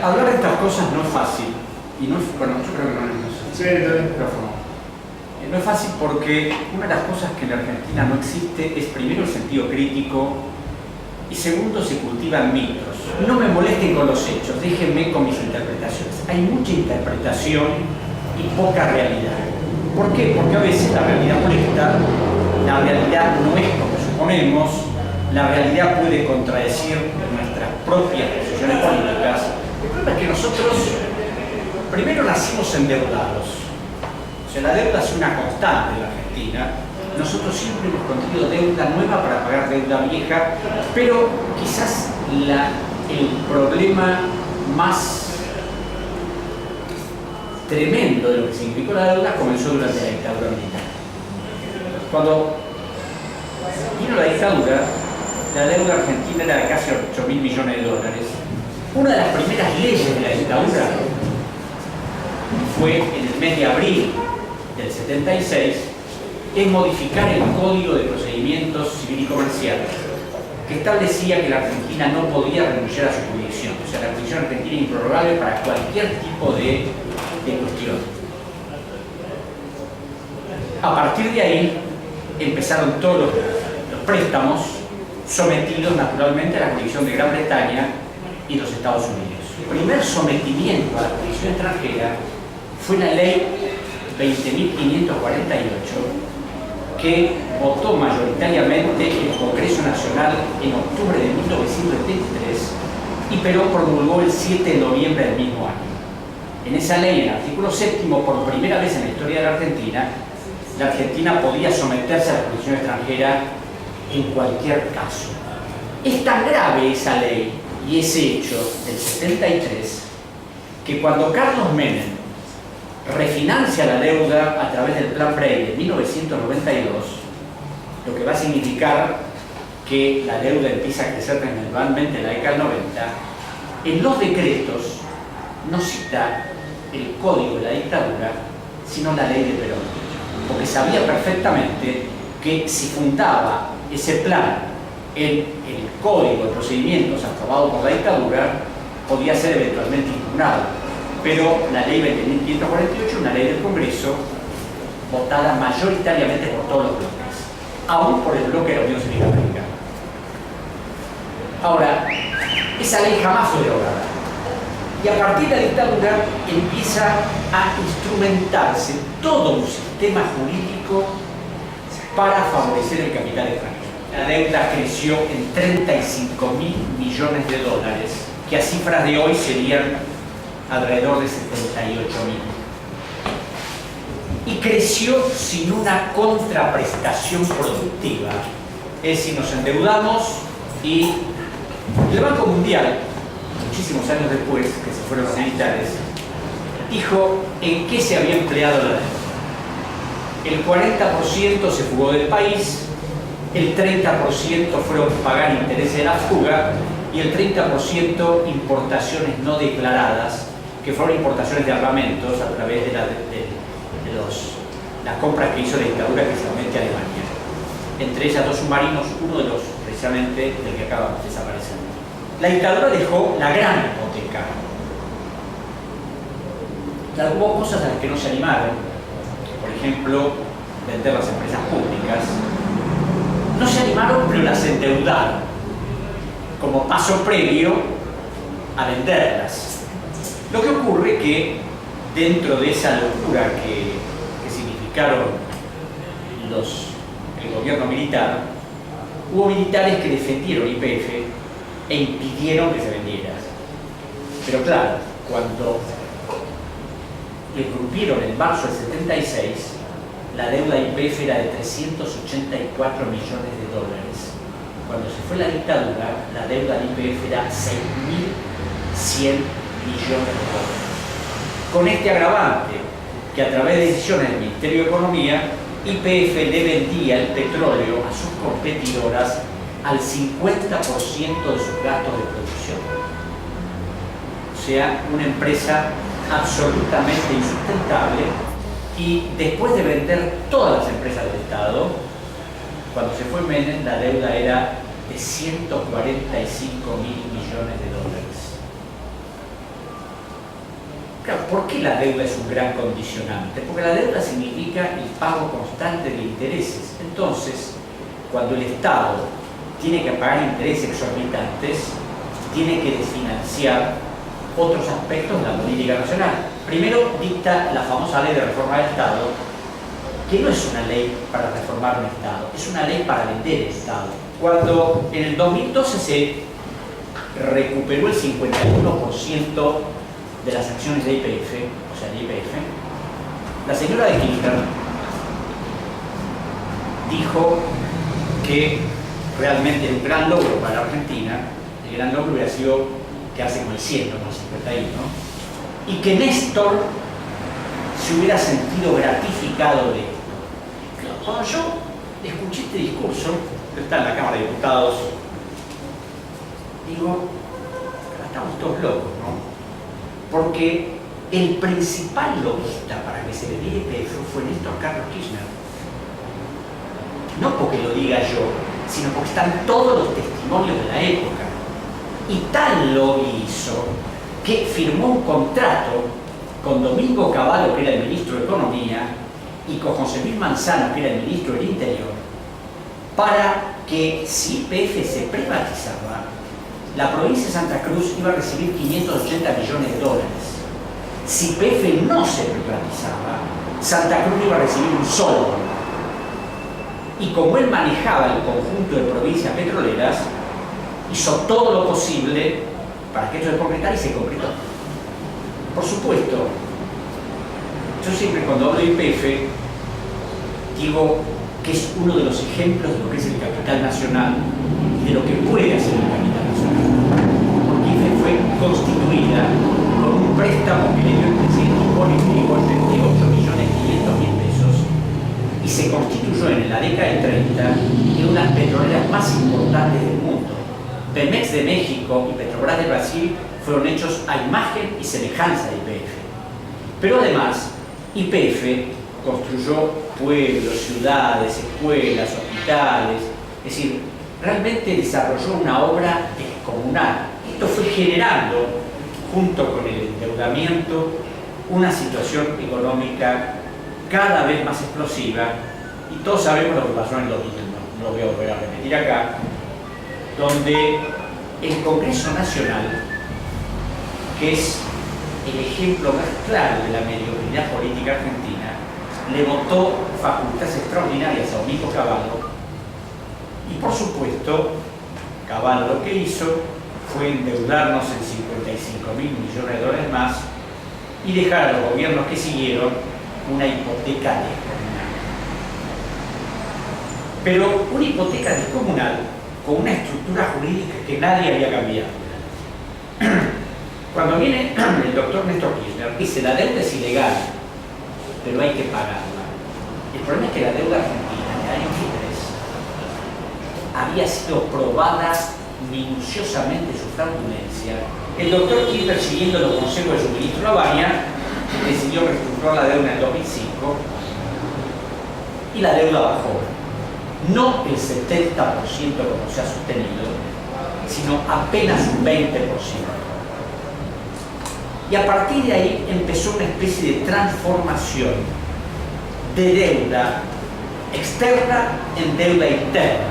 Hablar de estas cosas no es fácil. Y no es, bueno, yo creo que no es fácil. Sí, el micrófono. No es fácil porque una de las cosas que en la Argentina no existe es primero el sentido crítico y segundo se cultivan mitos. No me molesten con los hechos, déjenme con mis interpretaciones. Hay mucha interpretación y poca realidad. ¿Por qué? Porque a veces la realidad molesta, la realidad no es como suponemos, la realidad puede contradecir nuestras propias posiciones políticas. El problema es que nosotros primero nacimos endeudados. O sea, la deuda es una constante en la Argentina. Nosotros siempre hemos construido deuda nueva para pagar deuda vieja, pero quizás el problema más tremendo de lo que significó la deuda comenzó durante la dictadura militar. Cuando vino la dictadura, la deuda argentina era de casi 8.000 millones de dólares. Una de las primeras leyes de la dictadura fue en el mes de abril del 76, es modificar el Código de Procedimientos Civil y Comercial, que establecía que la Argentina no podía renunciar a su jurisdicción. O sea, la jurisdicción argentina es improrrogable para cualquier tipo de cuestión. A partir de ahí empezaron todos los préstamos sometidos naturalmente a la jurisdicción de Gran Bretaña y los Estados Unidos. El primer sometimiento a la jurisdicción extranjera fue la ley 20.548, que votó mayoritariamente el Congreso Nacional en octubre de 1973 y Perón promulgó el 7 de noviembre del mismo año. En esa ley, en el artículo 7º, por primera vez en la historia de la Argentina podía someterse a la jurisdicción extranjera en cualquier caso. Es tan grave esa ley y ese hecho del 73 que cuando Carlos Menem refinancia la deuda a través del Plan Brey de 1992, lo que va a significar que la deuda empieza a crecer gradualmente en la década del 90, en los decretos no cita el código de la dictadura, sino la ley de Perón, porque sabía perfectamente que si fundaba ese plan en el código de procedimientos aprobado por la dictadura, podía ser eventualmente impugnado. Pero la ley 20.548, una ley del Congreso, votada mayoritariamente por todos los bloques, aún por el bloque de la Unión Cívica Americana. Ahora, esa ley jamás fue derogada. Y a partir de la dictadura empieza a instrumentarse todo un sistema jurídico para favorecer el capital extranjero. La deuda creció en 35.000 millones de dólares, que a cifras de hoy serían alrededor de 78.000. Y creció sin una contraprestación productiva. Es decir, nos endeudamos y el Banco Mundial, muchísimos años después, que se fueron los militares, dijo en qué se había empleado la deuda. El 40% se fugó del país, el 30% fueron pagar intereses de la fuga y el 30% importaciones no declaradas, que fueron importaciones de armamentos a través de las compras que hizo la dictadura, especialmente Alemania. Entre ellas dos submarinos, uno de los precisamente del que acaba de desaparecer. La dictadura dejó la gran hipoteca. Hubo cosas a las que no se animaron, por ejemplo, vender las empresas públicas. No se animaron, pero las endeudaron como paso previo a venderlas. Lo que ocurre es que dentro de esa locura que significaron el gobierno militar, hubo militares que defendieron YPF e impidieron que se vendiera. Pero claro, cuando irrumpieron en marzo del 76, la deuda de YPF era de 384 millones de dólares. Cuando se fue la dictadura, la deuda de YPF era 6.100 millones de dólares. Con este agravante, que a través de decisiones del Ministerio de Economía, YPF le vendía el petróleo a sus competidoras al 50% de sus gastos de producción. O sea, una empresa absolutamente insustentable, y después de vender todas las empresas del Estado, cuando se fue Menem, la deuda era de 145.000 millones de dólares. Claro, ¿por qué la deuda es un gran condicionante? Porque la deuda significa el pago constante de intereses. Entonces, cuando el Estado tiene que pagar intereses exorbitantes, tiene que desfinanciar otros aspectos de la política nacional. Primero dicta la famosa ley de reforma del Estado, que no es una ley para reformar un Estado, es una ley para vender el Estado. Cuando en el 2012 se recuperó el 51% de las acciones de YPF, o sea, de YPF, la señora de Kirchner dijo que realmente era un gran logro para la Argentina, el gran logro hubiera sido quedarse con el 100, con el 51, y que Néstor se hubiera sentido gratificado de esto. Cuando yo escuché este discurso, que está en la Cámara de Diputados, digo, estamos todos locos, ¿no? Porque el principal lobista para que se le diera YPF fue Néstor Carlos Kirchner. No porque lo diga yo, sino porque están todos los testimonios de la época. Y tal lobby hizo que firmó un contrato con Domingo Cavallo, que era el ministro de Economía, y con José Luis Manzano, que era el ministro del Interior, para que si YPF se privatizaba, la provincia de Santa Cruz iba a recibir 580 millones de dólares. Si YPF no se privatizaba, Santa Cruz iba a recibir un solo dólar. Y como él manejaba el conjunto de provincias petroleras, hizo todo lo posible para que esto se concretara y se concretó. Por supuesto, yo siempre cuando hablo de YPF digo que es uno de los ejemplos de lo que es el capital nacional y de lo que puede hacer el capital nacional. Porque YPF fue constituida con un préstamo que le dio el presidente Hipólito de 38.500.000 pesos y se constituyó en la década del 30 en una de las petroleras más importantes del mundo. Pemex de México y Petrobras de Brasil fueron hechos a imagen y semejanza de YPF. Pero además, YPF construyó pueblos, ciudades, escuelas, hospitales, es decir, realmente desarrolló una obra descomunal. Esto fue generando, junto con el endeudamiento, una situación económica cada vez más explosiva, y todos sabemos lo que pasó en el 2000, no lo voy a volver a repetir acá, donde el Congreso Nacional, que es el ejemplo más claro de la mediocridad política argentina, le votó facultades extraordinarias a Domingo Cavallo, y por supuesto Cavallo lo que hizo fue endeudarnos en 55.000 millones de dólares más y dejar a los gobiernos que siguieron una hipoteca descomunal. Pero una hipoteca descomunal con una estructura jurídica que nadie había cambiado. Cuando viene el doctor Néstor Kirchner, dice: la deuda es ilegal, pero hay que pagarla. El problema es que la deuda argentina en el año 2003 había sido probada minuciosamente su fraudulencia. El doctor Kirchner, siguiendo los consejos de su ministro Lavagna, decidió reestructurar la deuda en el 2005 y la deuda bajó. No el 70% como se ha sostenido, sino apenas un 20%. Y a partir de ahí empezó una especie de transformación de deuda externa en deuda interna,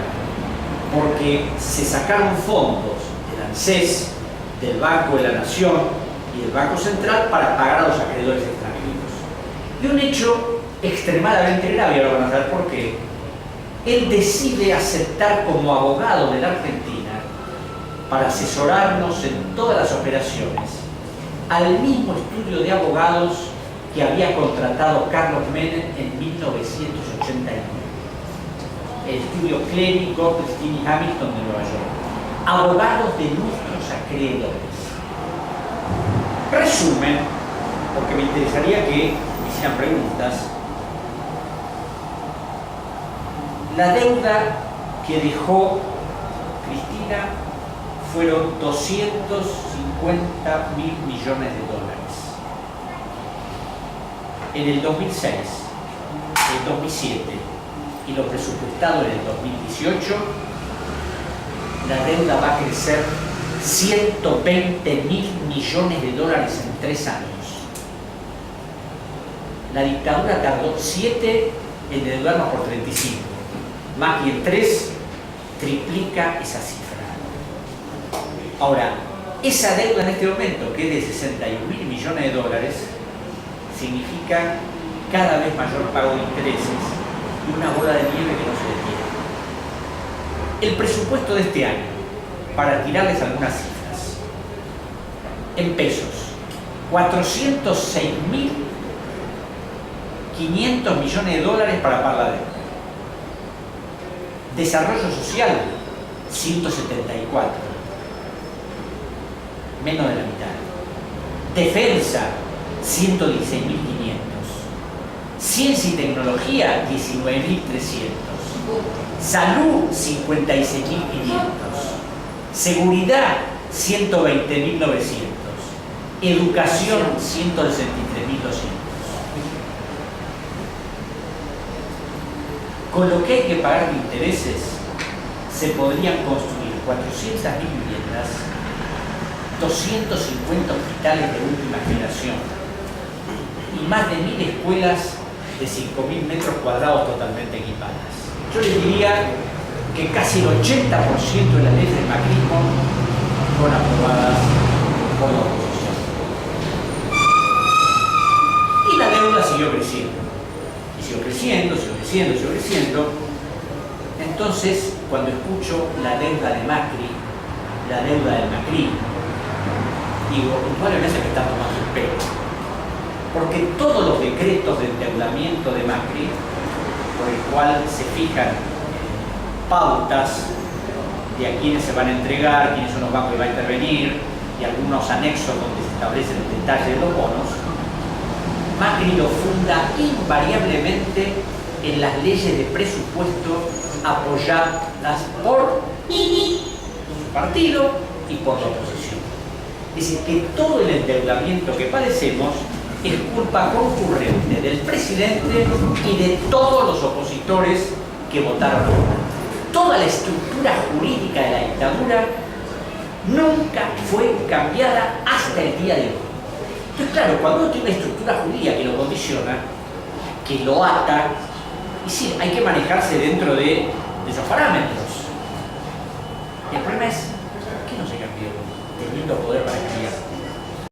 porque se sacaron fondos del ANSES, del Banco de la Nación y del Banco Central para pagar a los acreedores extranjeros. Y un hecho extremadamente grave, ahora van a saber por qué, él decide aceptar como abogado de la Argentina, para asesorarnos en todas las operaciones, al mismo estudio de abogados que había contratado Carlos Menem en 1989. El estudio clínico de Christine Hamilton de Nueva York. Abogados de nuestros acreedores. Resumen, porque me interesaría que hicieran preguntas. La deuda que dejó Cristina fueron 250.000 millones de dólares. En el 2006, el 2007 y lo presupuestado en el 2018, la deuda va a crecer 120.000 millones de dólares en 3 años. La dictadura tardó 7 en endeudarnos por 35. Macri en 3 triplica esa cifra. Ahora, esa deuda en este momento, que es de 61.000 millones de dólares, significa cada vez mayor pago de intereses y una bola de nieve que no se detiene. El presupuesto de este año, para tirarles algunas cifras, en pesos, 406.500 millones de dólares para pagar la deuda. Desarrollo social, 174, menos de la mitad. Defensa, 116.500. Ciencia y tecnología, 19.300. Salud, 56.500. Seguridad, 120.900. Educación, 163.200. Con lo que hay que pagar de intereses, se podrían construir 400.000 viviendas, 250 hospitales de última generación y más de 1.000 escuelas de 5.000 metros cuadrados totalmente equipadas. Yo les diría que casi el 80% de las leyes del macrismo fueron aprobadas por la oposición. Y la deuda siguió creciendo. Y siguió creciendo, siguió creciendo, siguió creciendo. Entonces, cuando escucho la deuda de Macri, la deuda del macrismo, digo, indudablemente me está tomando el pelo. Porque todos los decretos de endeudamiento de Macri, por el cual se fijan pautas de a quiénes se van a entregar, quiénes son los bancos que van a intervenir, y algunos anexos donde se establece el detalle de los bonos, Macri lo funda invariablemente en las leyes de presupuesto apoyadas por su partido y por la oposición. Es decir, que todo el endeudamiento que padecemos es culpa concurrente del presidente y de todos los opositores que votaron a favor. Toda la estructura jurídica de la dictadura nunca fue cambiada hasta el día de hoy. Entonces, claro, cuando uno tiene una estructura jurídica que lo condiciona, que lo ata, y sí, hay que manejarse dentro de esos parámetros. El problema es, ¿por qué no se cambió teniendo poder para cambiar?